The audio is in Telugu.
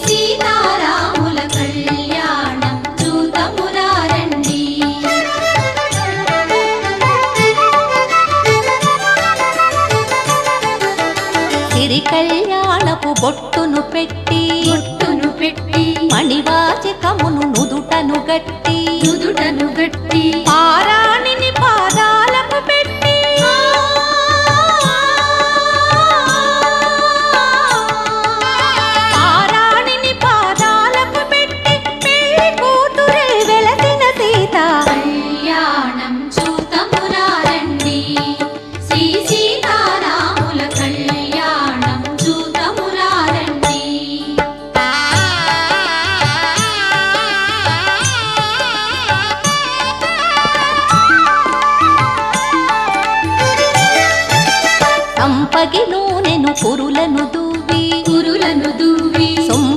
సీతారాముల కళ్యాణం చూతమురారండి. సిరి కళ్యాణపు బొట్టును పెట్టి మణివాచకమును నుదుటను గట్టి పారాణిని పాదాలకు పెట్టి పెళ్లి కూతురే వెలసిన సీత కళ్యాణం చూతమురారండి. శ్రీ సీతారాముల కళ్యాణం చూతమురారండి. సంపగి నూనెను పురులను